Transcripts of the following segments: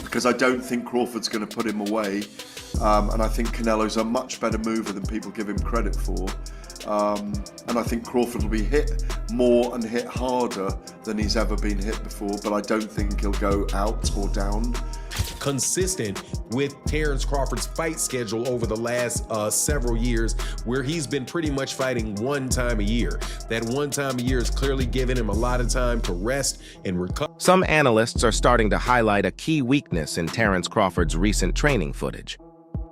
Because I don't think Crawford's going to put him away, and I think Canelo's a much better mover than people give him credit for. And I think Crawford will be hit more and hit harder than he's ever been hit before, but I don't think he'll go out or down. Consistent with Terence Crawford's fight schedule over the last several years, where he's been pretty much fighting one time a year. That one time a year is clearly giving him a lot of time to rest and recover. Some analysts are starting to highlight a key weakness in Terence Crawford's recent training footage.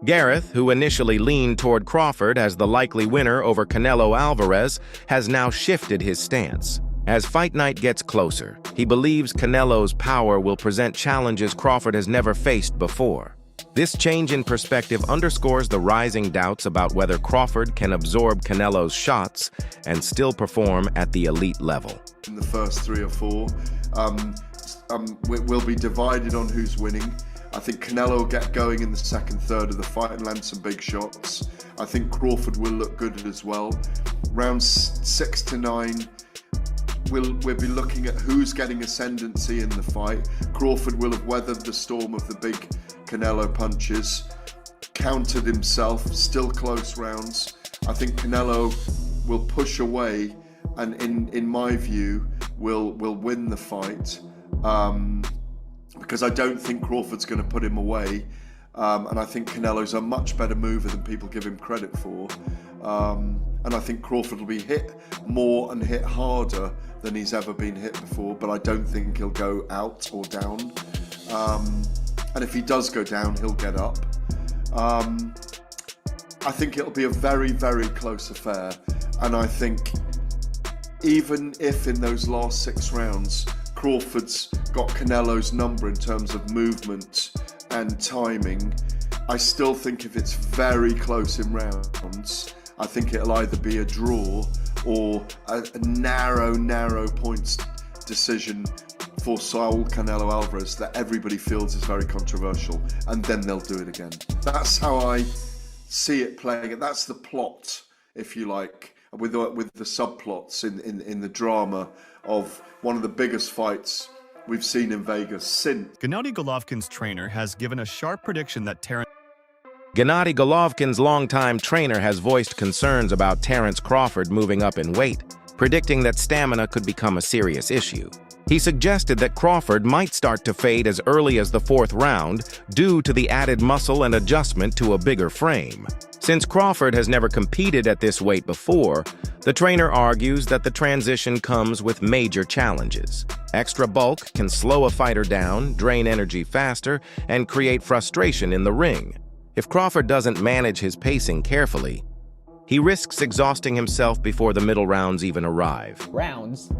Gareth, who initially leaned toward Crawford as the likely winner over Canelo Alvarez, has now shifted his stance. As fight night gets closer, he believes Canelo's power will present challenges Crawford has never faced before. This change in perspective underscores the rising doubts about whether Crawford can absorb Canelo's shots and still perform at the elite level. In the first 3 or 4, we'll be divided on who's winning. I think Canelo will get going in the second third of the fight and land some big shots. I think Crawford will look good as well. Rounds 6 to 9, we'll be looking at who's getting ascendancy in the fight. Crawford will have weathered the storm of the big Canelo punches, countered himself, still close rounds. I think Canelo will push away and in my view will win the fight. Because I don't think Crawford's going to put him away, and I think Canelo's a much better mover than people give him credit for, and I think Crawford will be hit more and hit harder than he's ever been hit before, but I don't think he'll go out or down, and if he does go down, he'll get up. I think it'll be a very, very close affair, and I think even if in those last 6 rounds Crawford's got Canelo's number in terms of movement and timing, I still think if it's very close in rounds, I think it'll either be a draw or a narrow points decision for Saul Canelo Alvarez that everybody feels is very controversial, and then they'll do it again. That's how I see it playing. That's the plot, if you like, with the subplots in the drama of one of the biggest fights we've seen in Vegas since. Gennady Golovkin's trainer has given a sharp prediction that Terence... Gennady Golovkin's longtime trainer has voiced concerns about Terence Crawford moving up in weight, predicting that stamina could become a serious issue. He suggested that Crawford might start to fade as early as the 4th round due to the added muscle and adjustment to a bigger frame. Since Crawford has never competed at this weight before, the trainer argues that the transition comes with major challenges. Extra bulk can slow a fighter down, drain energy faster, and create frustration in the ring. If Crawford doesn't manage his pacing carefully, he risks exhausting himself before the middle rounds even arrive.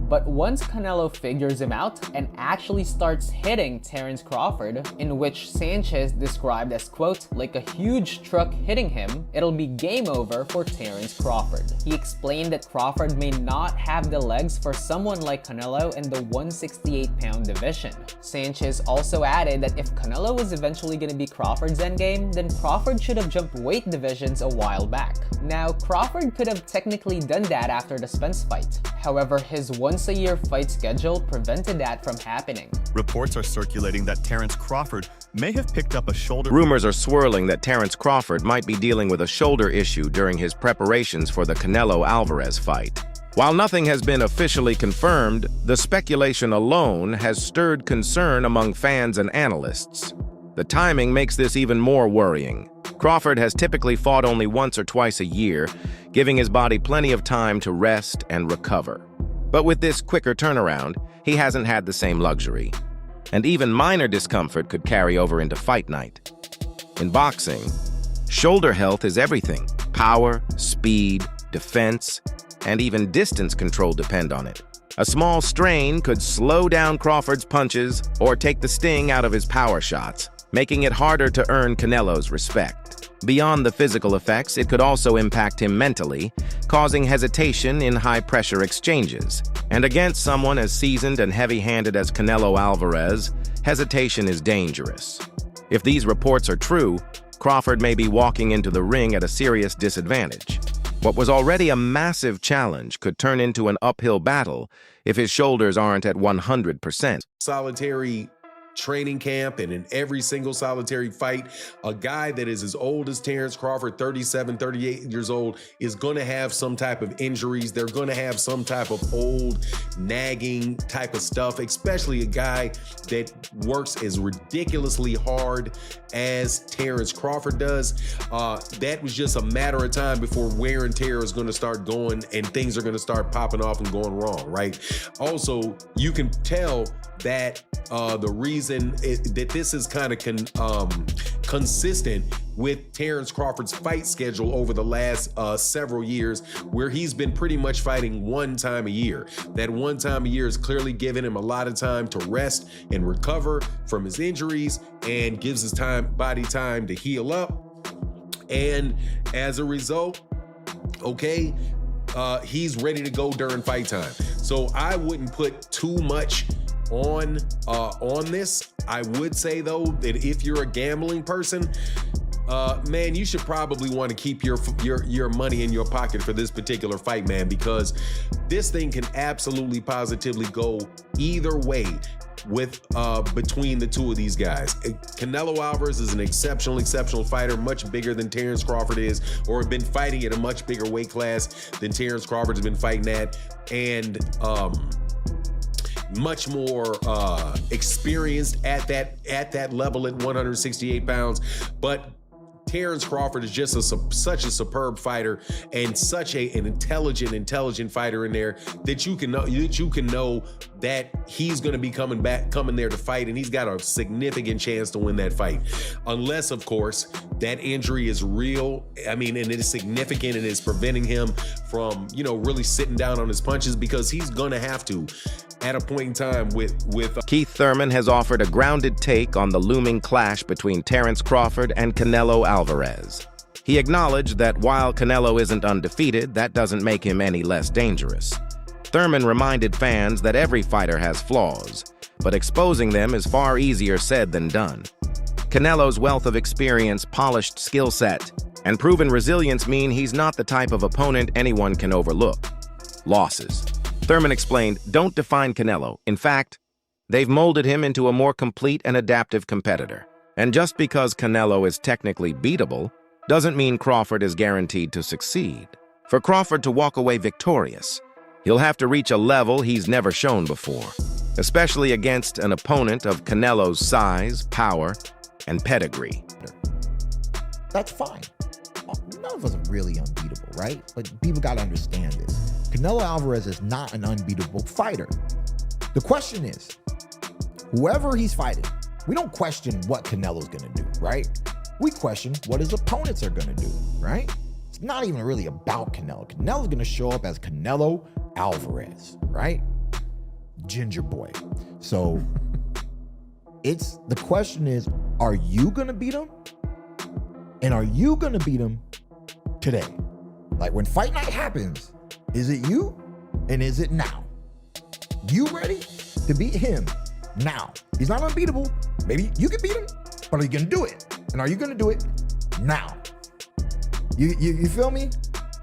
But once Canelo figures him out and actually starts hitting Terence Crawford, in which Sanchez described as, quote, like a huge truck hitting him, it'll be game over for Terence Crawford. He explained that Crawford may not have the legs for someone like Canelo in the 168-pound division. Sanchez also added that if Canelo was eventually going to be Crawford's endgame, then Crawford should have jumped weight divisions a while back. Now, Crawford could have technically done that after the Spence fight. However, his once-a-year fight schedule prevented that from happening. Reports are circulating that Terence Crawford may have picked up a shoulder... Rumors are swirling that Terence Crawford might be dealing with a shoulder issue during his preparations for the Canelo Alvarez fight. While nothing has been officially confirmed, the speculation alone has stirred concern among fans and analysts. The timing makes this even more worrying. Crawford has typically fought only once or twice a year, giving his body plenty of time to rest and recover. But with this quicker turnaround, he hasn't had the same luxury. And even minor discomfort could carry over into fight night. In boxing, shoulder health is everything. Power, speed, defense, and even distance control depend on it. A small strain could slow down Crawford's punches or take the sting out of his power shots, making it harder to earn Canelo's respect. Beyond the physical effects, it could also impact him mentally, causing hesitation in high-pressure exchanges. And against someone as seasoned and heavy-handed as Canelo Alvarez, hesitation is dangerous. If these reports are true, Crawford may be walking into the ring at a serious disadvantage. What was already a massive challenge could turn into an uphill battle if his shoulders aren't at 100%. Solitary training camp and in every single solitary fight, a guy that is as old as Terence Crawford, 37, 38 years old, is going to have some type of injuries. They're going to have some type of old, nagging type of stuff, especially a guy that works as ridiculously hard as Terence Crawford does. That was just a matter of time before wear and tear is going to start going and things are going to start popping off and going wrong, right? Also, you can tell that the reason that this is kind of consistent with Terence Crawford's fight schedule over the last several years, where he's been pretty much fighting one time a year. That one time a year is clearly giving him a lot of time to rest and recover from his injuries and gives his body time to heal up. And as a result, okay, he's ready to go during fight time. So I wouldn't put too much on this. I would say though that if you're a gambling person, man, you should probably want to keep your money in your pocket for this particular fight, man, because this thing can absolutely positively go either way with between the two of these guys. Canelo Alvarez is an exceptional fighter, much bigger than Terence Crawford is, or been fighting at a much bigger weight class than Terence Crawford's been fighting at, and much more experienced at that level at 168 pounds. But Terence Crawford is just such a superb fighter and such an intelligent fighter in there that you can know that he's going to be coming there to fight, and he's got a significant chance to win that fight, unless of course that injury is real. I mean, and it is significant and is preventing him from really sitting down on his punches, because he's going to have to at a point in time with Keith Thurman has offered a grounded take on the looming clash between Terence Crawford and Canelo Alvarez. He acknowledged that while Canelo isn't undefeated, that doesn't make him any less dangerous. Thurman reminded fans that every fighter has flaws, but exposing them is far easier said than done. Canelo's wealth of experience, polished skill set, and proven resilience mean he's not the type of opponent anyone can overlook. Losses. Thurman explained, don't define Canelo. In fact, they've molded him into a more complete and adaptive competitor. And just because Canelo is technically beatable, doesn't mean Crawford is guaranteed to succeed. For Crawford to walk away victorious, he'll have to reach a level he's never shown before, especially against an opponent of Canelo's size, power, and pedigree. That's fine. None of us are really unbeatable, right? But people got to understand this. Canelo Alvarez is not an unbeatable fighter. The question is, whoever he's fighting, we don't question what Canelo's going to do, right? We question what his opponents are going to do, right? It's not even really about Canelo. Canelo's going to show up as Canelo Alvarez, right? Ginger boy. So the question is, are you going to beat him? And are you going to beat him today? Like when fight night happens, is it you and is it now? You ready to beat him now? He's not unbeatable. Maybe you can beat him, but are you gonna do it? And are you gonna do it now? You feel me?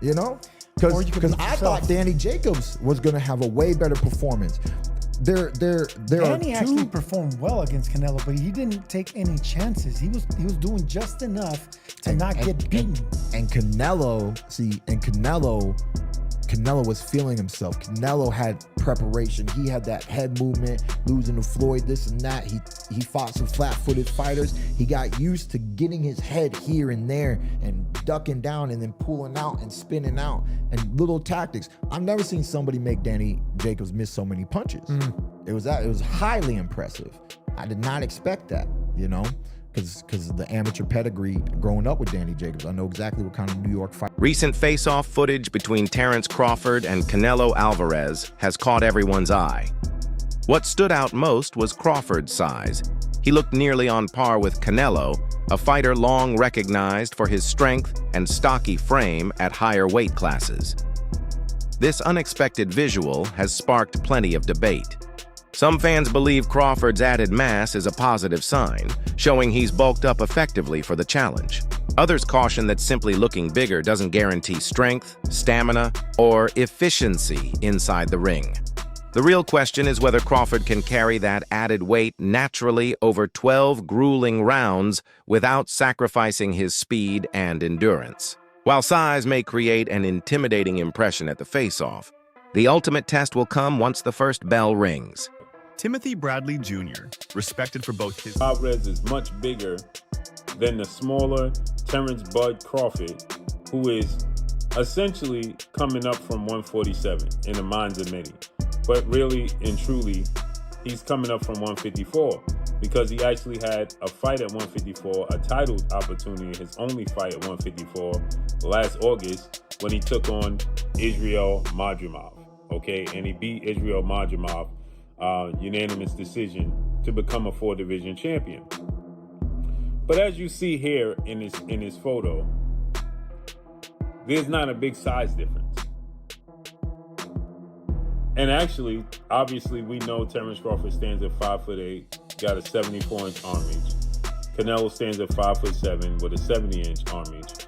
Because I thought Danny Jacobs was gonna have a way better performance. Danny actually performed well against Canelo, but he didn't take any chances. He was doing just enough to not get beaten. And Canelo was feeling himself. Canelo had preparation. He had that head movement, losing to Floyd, this and that. He fought some flat-footed fighters. He got used to getting his head here and there and ducking down and then pulling out and spinning out and little tactics. I've never seen somebody make Danny Jacobs miss so many punches. It was highly impressive. I did not expect that, because of the amateur pedigree growing up with Danny Jacobs. I know exactly what kind of New York fight. Recent face-off footage between Terence Crawford and Canelo Alvarez has caught everyone's eye. What stood out most was Crawford's size. He looked nearly on par with Canelo, a fighter long recognized for his strength and stocky frame at higher weight classes. This unexpected visual has sparked plenty of debate. Some fans believe Crawford's added mass is a positive sign, showing he's bulked up effectively for the challenge. Others caution that simply looking bigger doesn't guarantee strength, stamina, or efficiency inside the ring. The real question is whether Crawford can carry that added weight naturally over 12 grueling rounds without sacrificing his speed and endurance. While size may create an intimidating impression at the face-off, the ultimate test will come once the first bell rings. Timothy Bradley Jr., respected for both his... Alvarez is much bigger than the smaller Terence Bud Crawford, who is essentially coming up from 147 in the minds of many. But really and truly, he's coming up from 154 because he actually had a fight at 154, a title opportunity, his only fight at 154 last August when he took on Israel Madrimov, okay? And he beat Israel Madrimov, unanimous decision, to become a 4-division champion. But as you see here in this photo, there's not a big size difference. And actually, obviously, we know Terence Crawford stands at 5'8", got a 74-inch arm reach. Canelo stands at 5'7" with a 70-inch arm reach.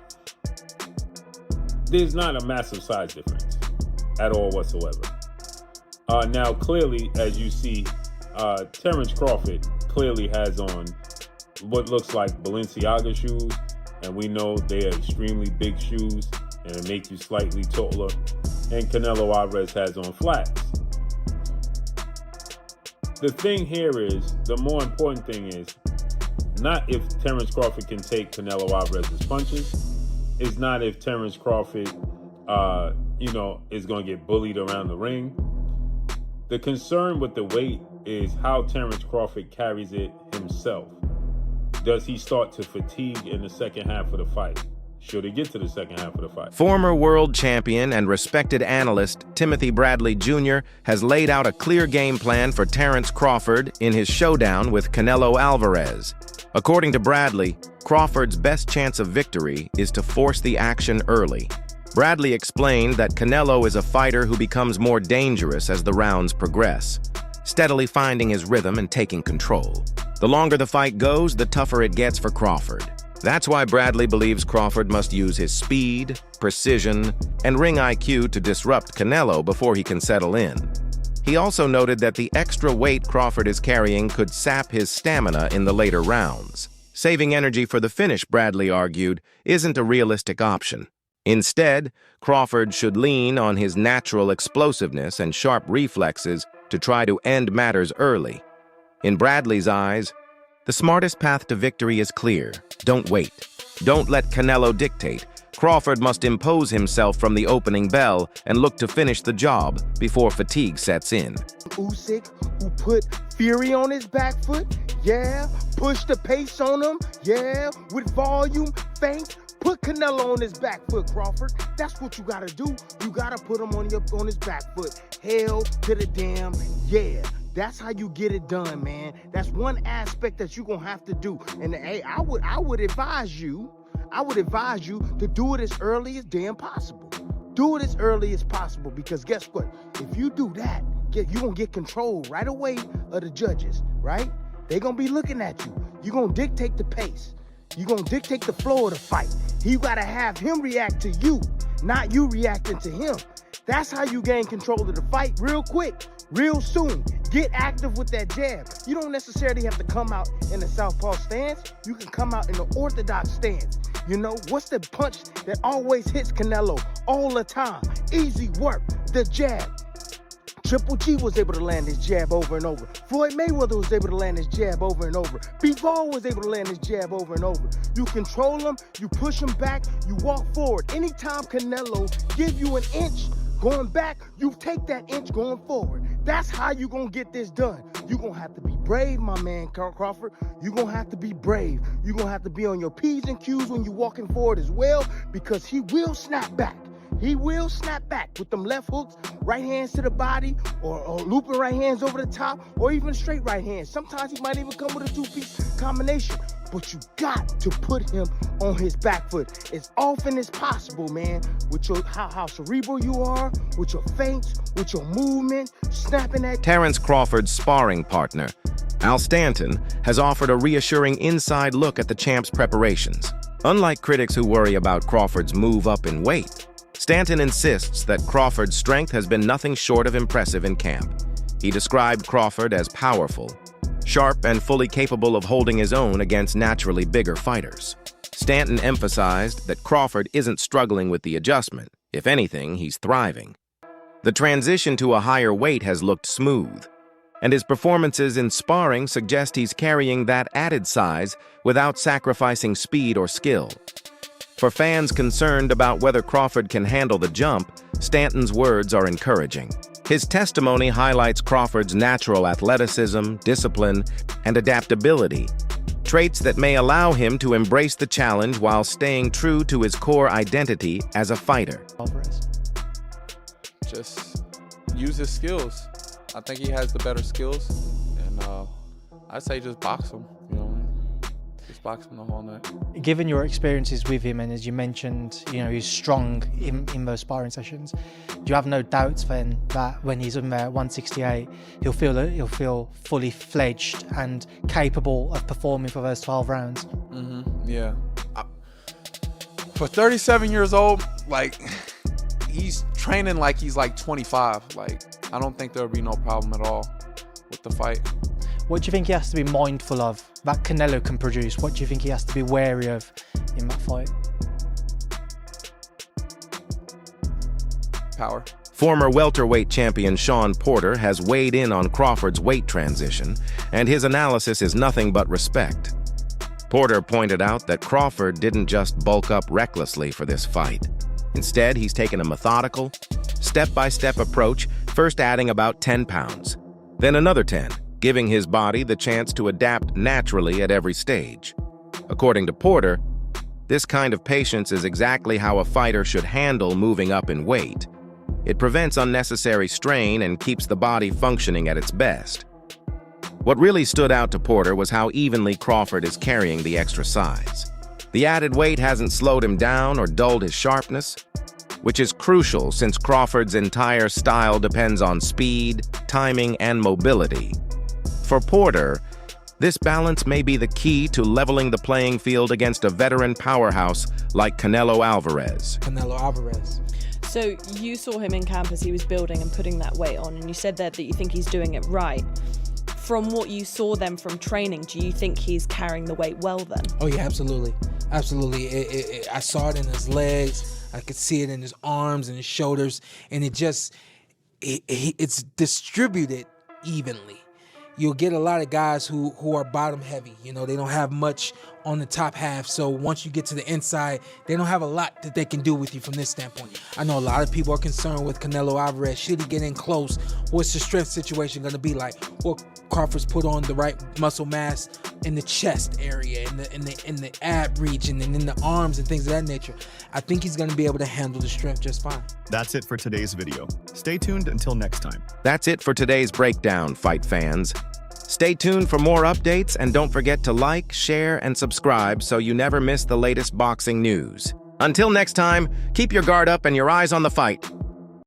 There's not a massive size difference at all whatsoever. Now, clearly, as you see, Terence Crawford clearly has on what looks like Balenciaga shoes, and we know they are extremely big shoes, and it make you slightly taller. And Canelo Alvarez has on flats. The thing here is, the more important thing is, not if Terence Crawford can take Canelo Alvarez's punches, it's not if Terence Crawford, is going to get bullied around the ring. The concern with the weight is how Terence Crawford carries it himself. Does he start to fatigue in the second half of the fight? Should he get to the second half of the fight? Former world champion and respected analyst Timothy Bradley Jr. has laid out a clear game plan for Terence Crawford in his showdown with Canelo Alvarez. According to Bradley, Crawford's best chance of victory is to force the action early. Bradley explained that Canelo is a fighter who becomes more dangerous as the rounds progress, steadily finding his rhythm and taking control. The longer the fight goes, the tougher it gets for Crawford. That's why Bradley believes Crawford must use his speed, precision, and ring IQ to disrupt Canelo before he can settle in. He also noted that the extra weight Crawford is carrying could sap his stamina in the later rounds. Saving energy for the finish, Bradley argued, isn't a realistic option. Instead, Crawford should lean on his natural explosiveness and sharp reflexes to try to end matters early. In Bradley's eyes, the smartest path to victory is clear. Don't wait. Don't let Canelo dictate. Crawford must impose himself from the opening bell and look to finish the job before fatigue sets in. Usyk, who put Fury on his back foot, yeah, push the pace on him, yeah, with volume, feint, put Canelo on his back foot, Crawford. That's what you gotta do. You gotta put him on his back foot. Hell to the damn yeah. That's how you get it done, man. That's one aspect that you're gonna have to do. And hey, I would advise you to do it as early as damn possible. Do it as early as possible, because guess what? If you do that, you're gonna get control right away of the judges, right? They're gonna be looking at you. You're gonna dictate the pace. You're gonna dictate the flow of the fight. You gotta have him react to you, not you reacting to him. That's how you gain control of the fight real quick, real soon. Get active with that jab. You don't necessarily have to come out in the southpaw stance. You can come out in the orthodox stance. You know, what's the punch that always hits Canelo all the time? Easy work, the jab. Triple G was able to land his jab over and over. Floyd Mayweather was able to land his jab over and over. Bivol was able to land his jab over and over. You control him, you push him back, you walk forward. Anytime Canelo give you an inch going back, you take that inch going forward. That's how you gonna get this done. You're gonna have to be brave, my man, Crawford. You're gonna have to be brave. You're gonna have to be on your P's and Q's when you're walking forward as well, because he will snap back. He will snap back with them left hooks, right hands to the body, or looping right hands over the top, or even straight right hands. Sometimes he might even come with a two-piece combination. But you got to put him on his back foot as often as possible, man. With your how cerebral you are, with your feints, with your movement, snapping that. Terence Crawford's sparring partner, Al Stanton, has offered a reassuring inside look at the champ's preparations. Unlike critics who worry about Crawford's move up in weight, Stanton insists that Crawford's strength has been nothing short of impressive in camp. He described Crawford as powerful, sharp, and fully capable of holding his own against naturally bigger fighters. Stanton emphasized that Crawford isn't struggling with the adjustment. If anything, he's thriving. The transition to a higher weight has looked smooth, and his performances in sparring suggest he's carrying that added size without sacrificing speed or skill. For fans concerned about whether Crawford can handle the jump, Stanton's words are encouraging. His testimony highlights Crawford's natural athleticism, discipline, and adaptability, traits that may allow him to embrace the challenge while staying true to his core identity as a fighter. Alvarez. Just use his skills. I think he has the better skills, and I'd say just box him, you know, just box him the whole night. Given your experiences with him, and as you mentioned, you know, he's strong in those sparring sessions, do you have no doubts then that when he's in there at 168, he'll feel fully fledged and capable of performing for those 12 rounds? Yeah. For 37 years old, like, he's training like he's like 25. Like, I don't think there'll be no problem at all with the fight. What do you think he has to be mindful of that Canelo can produce? What do you think he has to be wary of in that fight? Power. Former welterweight champion Shawn Porter has weighed in on Crawford's weight transition, and his analysis is nothing but respect. Porter pointed out that Crawford didn't just bulk up recklessly for this fight. Instead, he's taken a methodical, step-by-step approach, first adding about 10 pounds, then another 10, giving his body the chance to adapt naturally at every stage. According to Porter, this kind of patience is exactly how a fighter should handle moving up in weight. It prevents unnecessary strain and keeps the body functioning at its best. What really stood out to Porter was how evenly Crawford is carrying the extra size. The added weight hasn't slowed him down or dulled his sharpness, which is crucial since Crawford's entire style depends on speed, timing, and mobility. For Porter, this balance may be the key to leveling the playing field against a veteran powerhouse like Canelo Alvarez. Canelo Alvarez. So you saw him in camp as he was building and putting that weight on, and you said there that you think he's doing it right. From what you saw then from training, do you think he's carrying the weight well then? Oh yeah, absolutely. Absolutely. I saw it in his legs. I could see it in his arms and his shoulders, and it's distributed evenly. You'll get a lot of guys who are bottom heavy. You know, they don't have much on the top half. So once you get to the inside, they don't have a lot that they can do with you from this standpoint. I know a lot of people are concerned with Canelo Alvarez. Should he get in close? What's the strength situation going to be like? Well, Crawford's put on the right muscle mass in the chest area, in the ab region, and in the arms and things of that nature. I think he's going to be able to handle the strength just fine. That's it for today's video. Stay tuned until next time. That's it for today's breakdown, fight fans. Stay tuned for more updates, and don't forget to like, share, and subscribe so you never miss the latest boxing news. Until next time, keep your guard up and your eyes on the fight.